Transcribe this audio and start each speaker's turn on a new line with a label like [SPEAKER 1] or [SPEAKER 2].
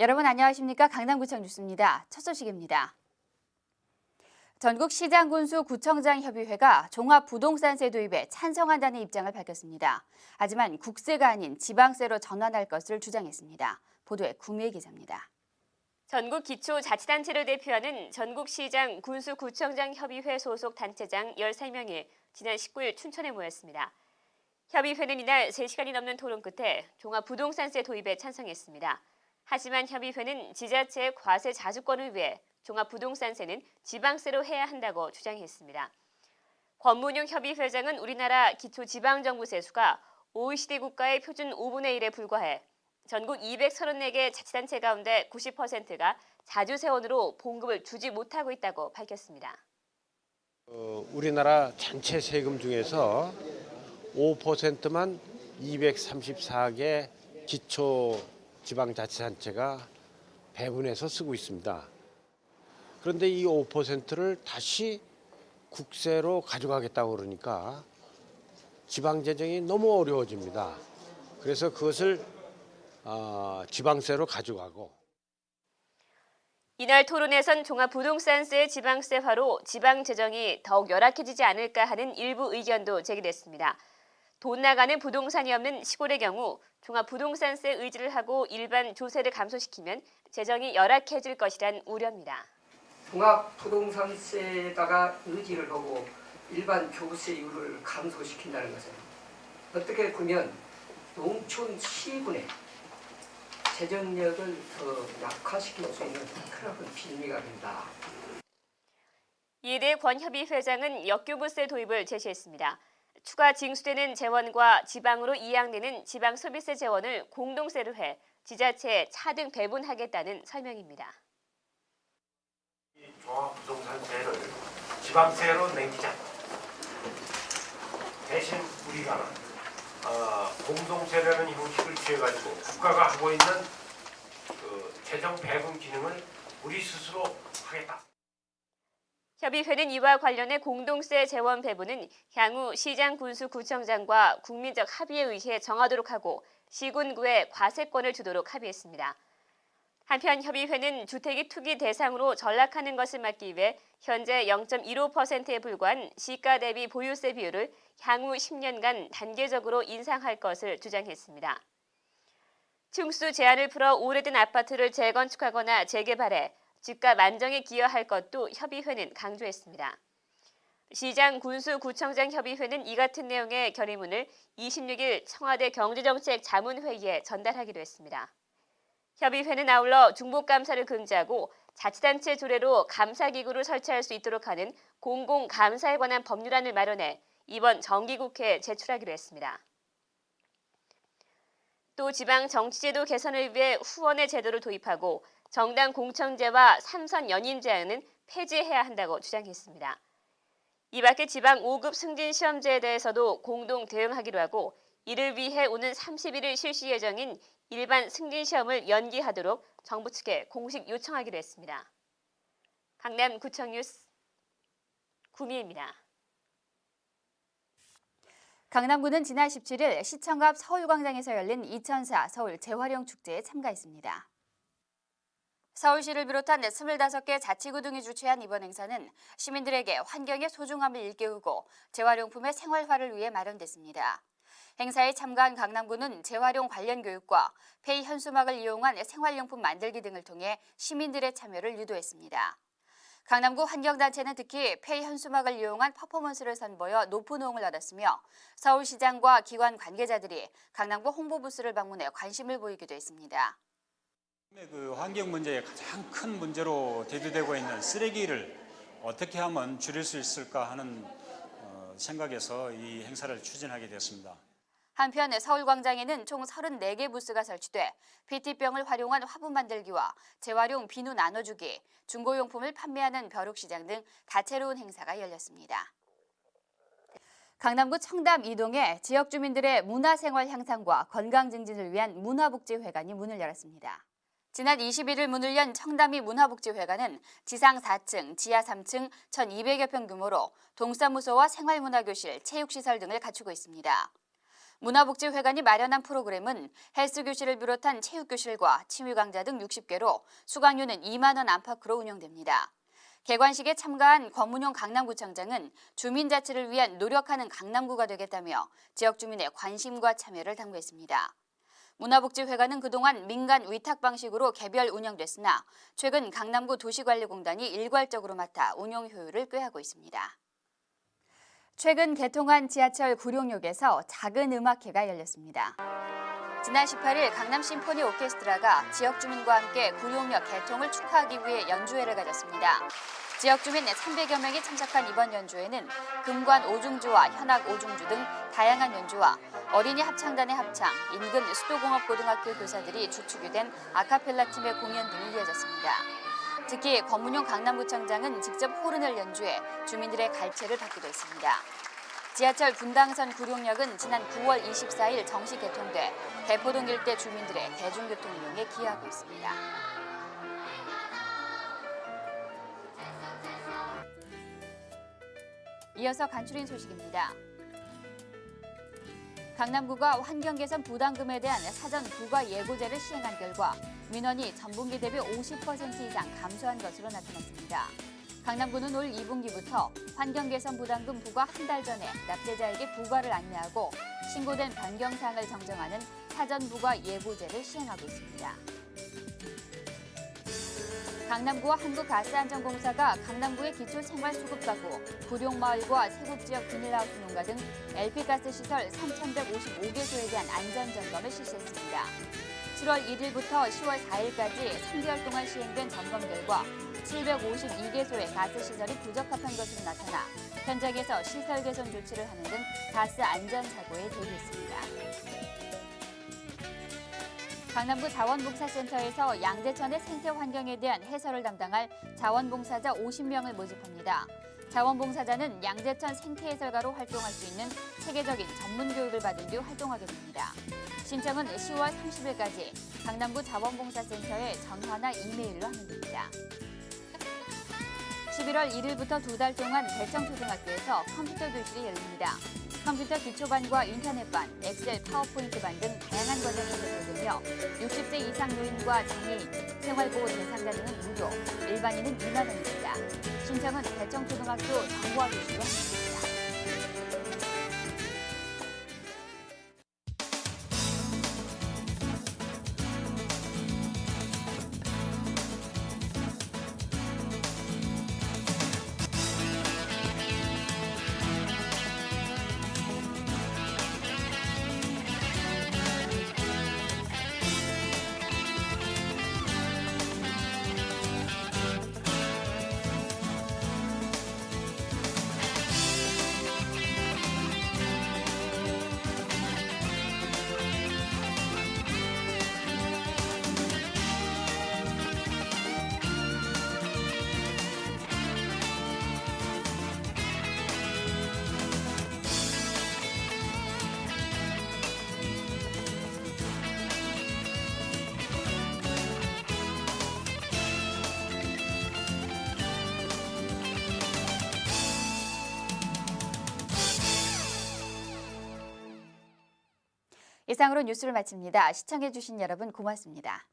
[SPEAKER 1] 여러분 안녕하십니까? 강남구청 뉴스입니다. 첫 소식입니다. 전국시장군수구청장협의회가 종합부동산세 도입에 찬성한다는 입장을 밝혔습니다. 하지만 국세가 아닌 지방세로 전환할 것을 주장했습니다. 보도에 구미애 기자입니다.
[SPEAKER 2] 전국기초자치단체를 대표하는 전국시장 군수구청장협의회 소속 단체장 13명이 지난 19일 춘천에 모였습니다. 협의회는 이날 3시간이 넘는 토론 끝에 종합부동산세 도입에 찬성했습니다. 하지만 협의회는 지자체의 과세 자주권을 위해 종합부동산세는 지방세로 해야 한다고 주장했습니다. 권문용 협의회장은 우리나라 기초지방정부세 수가 OECD 국가의 표준 5분의 1에 불과해 전국 234개 자치단체 가운데 90%가 자주세원으로 봉급을 주지 못하고 있다고 밝혔습니다.
[SPEAKER 3] 우리나라 전체 세금 중에서 5%만 234개 기초지방자치단체가 배분해서 쓰고 있습니다. 그런데 이 5%를 다시 국세로 가져가겠다고 그러니까 지방재정이 너무 어려워집니다. 그래서 그것을 지방세로 가져가고.
[SPEAKER 2] 이날 토론에선 종합부동산세 지방세화로 지방재정이 더욱 열악해지지 않을까 하는 일부 의견도 제기됐습니다. 돈 나가는 부동산이 없는 시골의 경우 종합부동산세 의지를 하고 일반 조세를 감소시키면 재정이 열악해질 것이란 우려입니다.
[SPEAKER 4] 종합부동산세에다가 의지를 하고 일반 조세율을 감소시킨다는 것은 어떻게 보면 농촌 시군의 재정력을 더 약화시킬 수 있는 크나큰 빌미가 된다.
[SPEAKER 2] 이에 대해 권협의 회장은 역교부세 도입을 제시했습니다. 추가 징수되는 재원과 지방으로 이양되는 지방소비세 재원을 공동세로 해 지자체에 차등 배분하겠다는 설명입니다.
[SPEAKER 5] 종합부동산세를 지방세로 넘기자. 대신 우리가 공동세라는 형식을 취해가지고 국가가 하고 있는 재정 배분 기능을 우리 스스로 하겠다.
[SPEAKER 2] 협의회는 이와 관련해 공동세 재원 배분은 향후 시장, 군수, 구청장과 국민적 합의에 의해 정하도록 하고 시군구에 과세권을 주도록 합의했습니다. 한편 협의회는 주택이 투기 대상으로 전락하는 것을 막기 위해 현재 0.15%에 불과한 시가 대비 보유세 비율을 향후 10년간 단계적으로 인상할 것을 주장했습니다. 층수 제한을 풀어 오래된 아파트를 재건축하거나 재개발해 집값 안정에 기여할 것도 협의회는 강조했습니다. 시장, 군수, 구청장 협의회는 이 같은 내용의 결의문을 26일 청와대 경제정책 자문회의에 전달하기로 했습니다. 협의회는 아울러 중복감사를 금지하고 자치단체 조례로 감사기구를 설치할 수 있도록 하는 공공감사에 관한 법률안을 마련해 이번 정기국회에 제출하기로 했습니다. 또 지방 정치제도 개선을 위해 후원의 제도를 도입하고 정당 공천제와 삼선 연임 제한은 폐지해야 한다고 주장했습니다. 이 밖에 지방 5급 승진 시험제에 대해서도 공동 대응하기로 하고 이를 위해 오는 31일 실시 예정인 일반 승진 시험을 연기하도록 정부 측에 공식 요청하기로 했습니다. 강남구청 뉴스 구미애입니다.
[SPEAKER 1] 강남구는 지난 17일 시청 앞 서울광장에서 열린 2004 서울 재활용 축제에 참가했습니다. 서울시를 비롯한 25개 자치구 등이 주최한 이번 행사는 시민들에게 환경의 소중함을 일깨우고 재활용품의 생활화를 위해 마련됐습니다. 행사에 참가한 강남구는 재활용 관련 교육과 폐 현수막을 이용한 생활용품 만들기 등을 통해 시민들의 참여를 유도했습니다. 강남구 환경단체는 특히 폐 현수막을 이용한 퍼포먼스를 선보여 높은 호응을 얻었으며 서울시장과 기관 관계자들이 강남구 홍보부스를 방문해 관심을 보이기도 했습니다.
[SPEAKER 6] 그 환경 문제의 가장 큰 문제로 대두되고 있는 쓰레기를 어떻게 하면 줄일 수 있을까 하는 생각에서 이 행사를 추진하게 되었습니다.
[SPEAKER 1] 한편 서울광장에는 총 34개 부스가 설치돼 PT병을 활용한 화분 만들기와 재활용 비누 나눠주기, 중고용품을 판매하는 벼룩시장 등 다채로운 행사가 열렸습니다. 강남구 청담 2동에 지역 주민들의 문화생활 향상과 건강 증진을 위한 문화복지회관이 문을 열었습니다. 지난 21일 문을 연 청담이 문화복지회관은 지상 4층, 지하 3층 1,200여 평 규모로 동사무소와 생활문화교실, 체육시설 등을 갖추고 있습니다. 문화복지회관이 마련한 프로그램은 헬스교실을 비롯한 체육교실과 취미강좌 등 60개로 수강료는 2만 원 안팎으로 운영됩니다. 개관식에 참가한 권문용 강남구청장은 주민자치를 위한 노력하는 강남구가 되겠다며 지역 주민의 관심과 참여를 당부했습니다. 문화복지회관은 그동안 민간 위탁 방식으로 개별 운영됐으나 최근 강남구 도시관리공단이 일괄적으로 맡아 운영 효율을 꾀하고 있습니다. 최근 개통한 지하철 구룡역에서 작은 음악회가 열렸습니다. 지난 18일 강남 심포니 오케스트라가 지역 주민과 함께 구룡역 개통을 축하하기 위해 연주회를 가졌습니다. 지역 주민 300여 명이 참석한 이번 연주회는 금관 오중주와 현악 오중주 등 다양한 연주와 어린이 합창단의 합창, 인근 수도공업고등학교 교사들이 주축이 된 아카펠라 팀의 공연 등이 이어졌습니다. 특히 권문용 강남구청장은 직접 호른을 연주해 주민들의 갈채를 받기도 했습니다. 지하철 분당선 구룡역은 지난 9월 24일 정식 개통돼 대포동 일대 주민들의 대중교통 이용에 기여하고 있습니다. 이어서 간추린 소식입니다. 강남구가 환경개선 부담금에 대한 사전 부과 예고제를 시행한 결과 민원이 전분기 대비 50% 이상 감소한 것으로 나타났습니다. 강남구는 올 2분기부터 환경개선 부담금 부과 한 달 전에 납세자에게 부과를 안내하고 신고된 변경사항을 정정하는 사전 부과 예고제를 시행하고 있습니다. 강남구와 한국가스안전공사가 강남구의 기초생활수급가구, 구룡마을과 세곡지역 비닐하우스 농가 등 LP가스 시설 3,155개소에 대한 안전점검을 실시했습니다. 7월 1일부터 10월 4일까지 3개월 동안 시행된 점검 결과 752개소의 가스시설이 부적합한 것으로 나타나 현장에서 시설 개선 조치를 하는 등 가스 안전 사고에 대비했습니다. 강남구 자원봉사센터에서 양재천의 생태 환경에 대한 해설을 담당할 자원봉사자 50명을 모집합니다. 자원봉사자는 양재천 생태해설가로 활동할 수 있는 체계적인 전문 교육을 받은 뒤 활동하게 됩니다. 신청은 10월 30일까지 강남구 자원봉사센터에 전화나 이메일로 하면 됩니다. 11월 1일부터 2달 동안 대청초등학교에서 컴퓨터 교실이 열립니다. 컴퓨터 기초반과 인터넷반, 엑셀, 파워포인트반 등 다양한 과정이 제공되며 60세 이상 노인과 장애인, 생활보호 대상자 등은 무료, 일반인은 2만 원입니다. 신청은 대청초등학교 정보화 교실로 하면 됩니다. 이상으로 뉴스를 마칩니다. 시청해주신 여러분 고맙습니다.